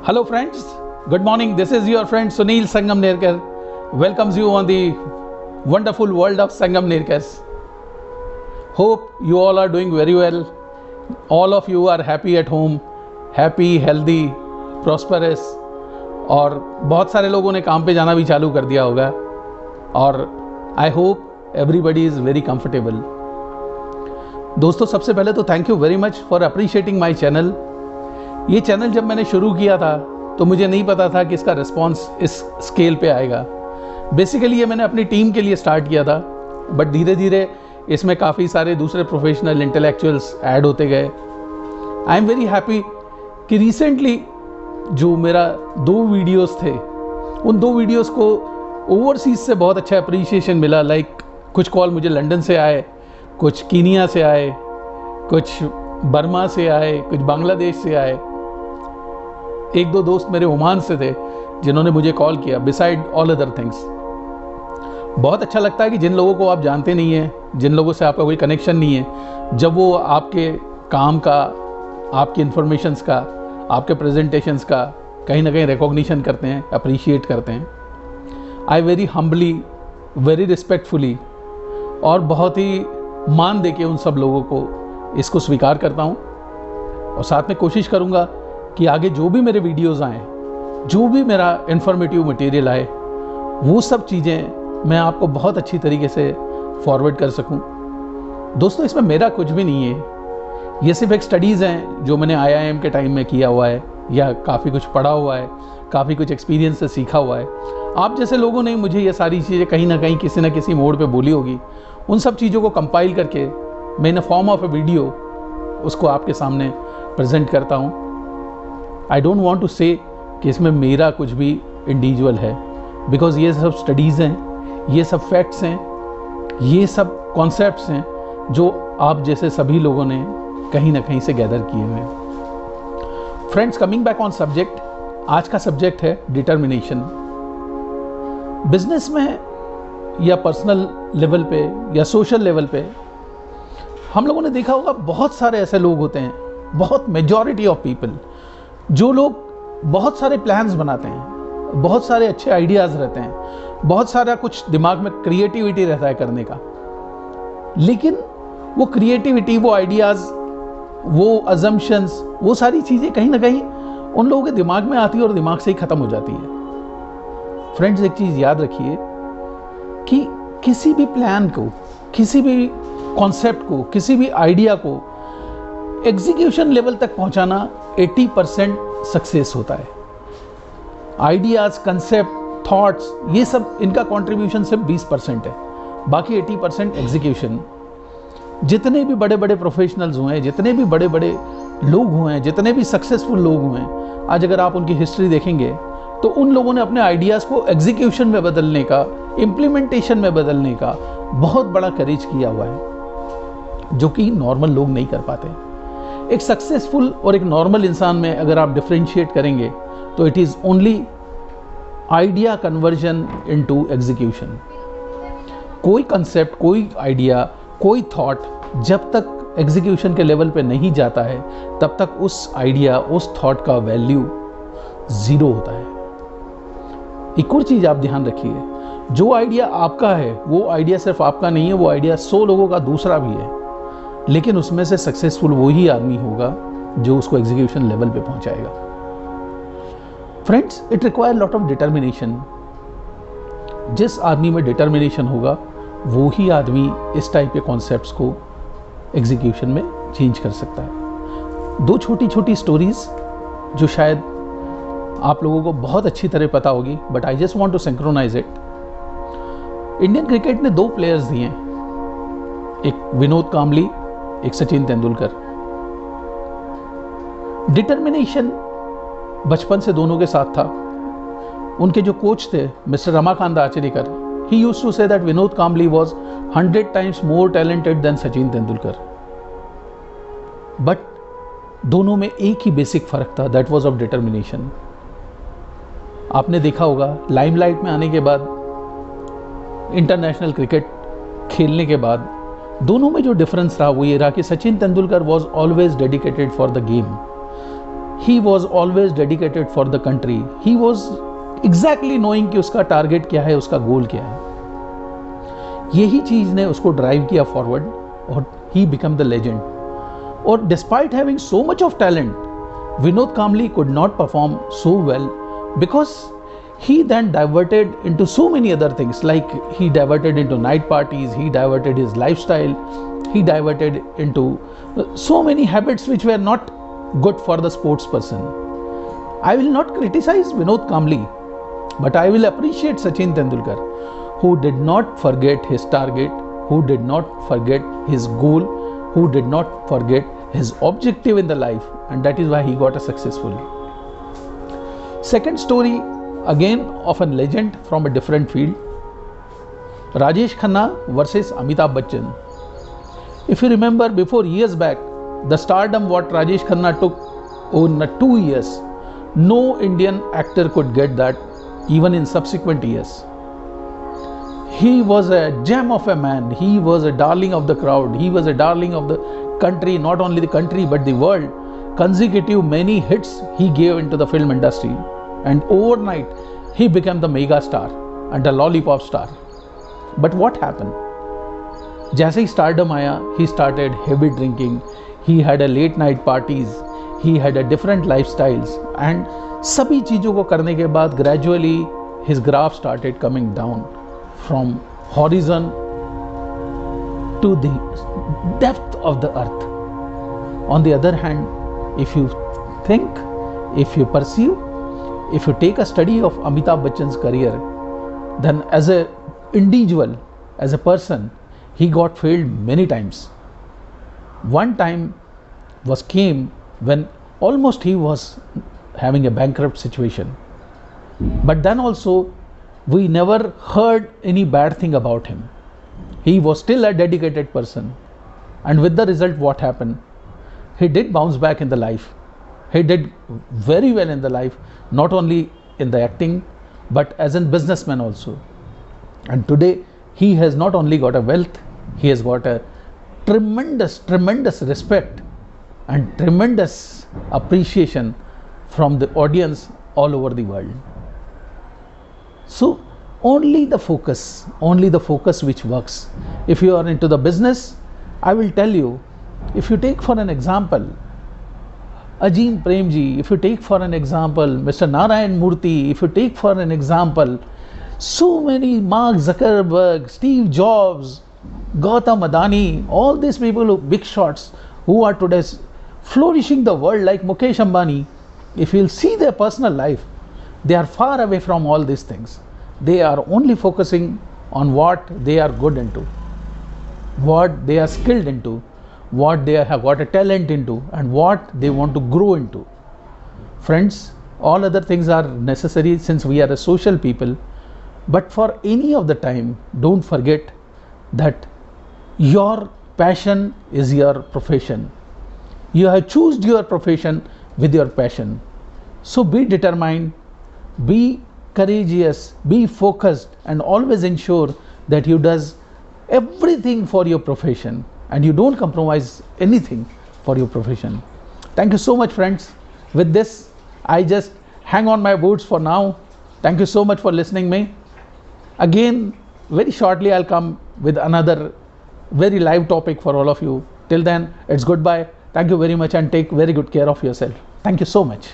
Hello friends, good morning. This is your friend Sunil Sangam Nerkar. Welcomes you on the wonderful world of Sangam Nerkars. Hope you all are doing very well. All of you are happy at home, happy, healthy, prosperous. और बहुत सारे लोगों ने काम पे जाना भी चालू कर दिया होगा और I hope everybody is very comfortable. दोस्तों, सबसे पहले तो thank you very much for appreciating my channel. ये चैनल जब मैंने शुरू किया था तो मुझे नहीं पता था कि इसका रिस्पॉन्स इस स्केल पे आएगा। बेसिकली ये मैंने अपनी टीम के लिए स्टार्ट किया था, बट धीरे धीरे इसमें काफ़ी सारे दूसरे प्रोफेशनल इंटेलेक्चुअल्स ऐड होते गए। आई एम वेरी हैप्पी कि रिसेंटली जो मेरा 2 वीडियोस थे, उन 2 वीडियोस को ओवरसीज़ से बहुत अच्छा अप्रिशिएशन मिला। लाइक कुछ कॉल मुझे लंदन से आए, कुछ कीनिया से आए, कुछ बर्मा से आए, कुछ बांग्लादेश से आए। 1-2 दोस्त मेरे ओमान से थे जिन्होंने मुझे कॉल किया, बिसाइड ऑल अदर थिंग्स। बहुत अच्छा लगता है कि जिन लोगों को आप जानते नहीं हैं, जिन लोगों से आपका कोई कनेक्शन नहीं है, जब वो आपके काम का, आपकी इन्फॉर्मेशंस का, आपके प्रेजेंटेशंस का कहीं ना कहीं रिकॉग्निशन करते हैं, अप्रिशिएट करते हैं। I very humbly, very respectfully और बहुत ही मान दे के उन सब लोगों को इसको स्वीकार करता हूँ और साथ में कोशिश करूँगा कि आगे जो भी मेरे वीडियोस आएँ, जो भी मेरा इन्फॉर्मेटिव मटेरियल आए, वो सब चीज़ें मैं आपको बहुत अच्छी तरीके से फॉरवर्ड कर सकूं। दोस्तों, इसमें मेरा कुछ भी नहीं है। ये सिर्फ एक स्टडीज़ हैं जो मैंने IIM के टाइम में किया हुआ है, या काफ़ी कुछ पढ़ा हुआ है, काफ़ी कुछ एक्सपीरियंस से सीखा हुआ है। आप जैसे लोगों ने मुझे ये सारी चीज़ें कहीं ना कहीं किसी न किसी मोड पे बोली होगी। उन सब चीज़ों को कंपाइल करके मैं in form of A video उसको आपके सामने प्रेजेंट करता हूँ। आई डोंट वांट टू से कि इसमें मेरा कुछ भी इंडिविजुअल है, बिकॉज ये सब स्टडीज़ हैं, ये सब फैक्ट्स हैं, ये सब कॉन्सेप्ट्स हैं जो आप जैसे सभी लोगों ने कहीं ना कहीं से गैदर किए हुए हैं। Friends, coming back on subject, आज का सब्जेक्ट है डिटर्मिनेशन। बिजनेस में या पर्सनल लेवल पे या सोशल लेवल पे हम लोगों ने देखा होगा, बहुत सारे ऐसे लोग होते हैं, बहुत मेजॉरिटी ऑफ पीपल, जो लोग बहुत सारे प्लान्स बनाते हैं, बहुत सारे अच्छे आइडियाज़ रहते हैं, बहुत सारा कुछ दिमाग में क्रिएटिविटी रहता है करने का, लेकिन वो क्रिएटिविटी, वो आइडियाज़, वो अजम्पशंस, वो सारी चीज़ें कहीं ना कहीं उन लोगों के दिमाग में आती है और दिमाग से ही ख़त्म हो जाती है। फ्रेंड्स, एक चीज़ याद रखिए कि किसी भी प्लान को, किसी भी कॉन्सेप्ट को, किसी भी आइडिया को एग्जीक्यूशन लेवल तक पहुंचाना 80% सक्सेस होता है। आइडियाज़, कंसेप्ट, थॉट्स, ये सब, इनका कंट्रीब्यूशन सिर्फ 20% है, बाकी 80% एग्जीक्यूशन। जितने भी बड़े बड़े प्रोफेशनल्स हुए हैं, जितने भी बड़े बड़े लोग हुए हैं, जितने भी सक्सेसफुल लोग हुए हैं, आज अगर आप उनकी हिस्ट्री देखेंगे तो उन लोगों ने अपने आइडियाज़ को एग्जीक्यूशन में बदलने का, इम्प्लीमेंटेशन में बदलने का बहुत बड़ा करेज किया हुआ है, जो कि नॉर्मल लोग नहीं कर पाते। एक सक्सेसफुल और एक नॉर्मल इंसान में अगर आप डिफरेंशिएट करेंगे तो it is only idea conversion into execution. कोई कंसेप्ट, कोई आइडिया, कोई थॉट जब तक एग्जीक्यूशन के लेवल पे नहीं जाता है, तब तक उस आइडिया, उस थॉट का वैल्यू 0 होता है। एक और चीज़ आप ध्यान रखिए, जो आइडिया आपका है वो आइडिया सिर्फ आपका नहीं है, वो आइडिया 100 लोगों का दूसरा भी है, लेकिन उसमें से सक्सेसफुल वही आदमी होगा जो उसको एग्जीक्यूशन लेवल पे पहुंचाएगा। Friends, it require lot of determination. जिस आदमी में डिटर्मिनेशन होगा वो ही आदमी इस टाइप के कॉन्सेप्ट्स को एग्जीक्यूशन में चेंज कर सकता है। 2 छोटी छोटी स्टोरीज जो शायद आप लोगों को बहुत अच्छी तरह पता होगी, but I just want to synchronize it. Indian cricket ने 2 प्लेयर्स दिए हैं, एक विनोद कांबली, एक सचिन तेंदुलकर। डिटर्मिनेशन बचपन से दोनों के साथ था। उनके जो कोच थे mister Ramakant Achrekar, he used to say that Vinod Kambli was 100 times more talented than Sachin Tendulkar. But दोनों में एक ही बेसिक फर्क था, दैट वाज ऑफ डिटर्मिनेशन। आपने देखा होगा, लाइमलाइट में आने के बाद, इंटरनेशनल क्रिकेट खेलने के बाद, दोनों में जो डिफरेंस रहा वो ये रहा कि Sachin Tendulkar was always dedicated for the game. he was always dedicated for the country. He was exactly knowing कि उसका टारगेट क्या है, उसका गोल क्या है. यही चीज ने उसको ड्राइव किया फॉरवर्ड और he became the legend. और despite having so much of talent, Vinod Kambli could not perform so well because he then diverted into so many other things, like he diverted into night parties, he diverted his lifestyle, he diverted into so many habits which were not good for the sports person. I will not criticize Vinod Kambli, but I will appreciate Sachin Tendulkar, who did not forget his target, who did not forget his goal, who did not forget his objective in the life, and that is why he got a successful. Second story, again of a legend from a different field. Rajesh Khanna versus Amitabh Bachchan. If you remember, before years back, the stardom what Rajesh Khanna took in 2 years, no Indian actor could get that even in subsequent years. He was a gem of a man. He was a darling of the crowd. He was a darling of the country, not only the country but the world. Consecutive many hits he gave into the film industry, and overnight he became the mega star and a lollipop star. But what happened? जैसे ही stardom आया, he started heavy drinking, he had a late night parties, he had a different lifestyles, and सभी चीज़ों को करने के बाद gradually his graph started coming down from horizon to the depth of the earth. On the other hand, if you think, if you pursue, if you take a study of Amitabh Bachchan's career, then as an individual, as a person, he got failed many times. One time came when almost he was having a bankrupt situation. But then also, we never heard any bad thing about him. He was still a dedicated person. And with the result, what happened? He did bounce back in the life. He did very well in the life, not only in the acting, but as a businessman also. And today, he has not only got a wealth, he has got a tremendous respect and tremendous appreciation from the audience all over the world. So only the focus which works. If you are into the business, I will tell you, if you take for an example Ajin Premji, if you take for an example Mr. Narayan Murthy, if you take for an example so many, Mark Zuckerberg, Steve Jobs, Gautam Adani, all these people, big shots who are today flourishing the world, like Mukesh Ambani, if you'll see their personal life, they are far away from all these things. They are only focusing on what they are good into, what they are skilled into, what they have got a talent into, and what they want to grow into. Friends, all other things are necessary since we are a social people, but for any of the time, don't forget that your passion is your profession. You have chosen your profession with your passion. So be determined, be courageous, be focused, and always ensure that you does everything for your profession and you don't compromise anything for your profession. Thank you so much, friends. With this, I just hang on my boots for now. Thank you so much for listening me. Again, very shortly I'll come with another very live topic for all of you. Till then, it's goodbye. Thank you very much and take very good care of yourself. Thank you so much.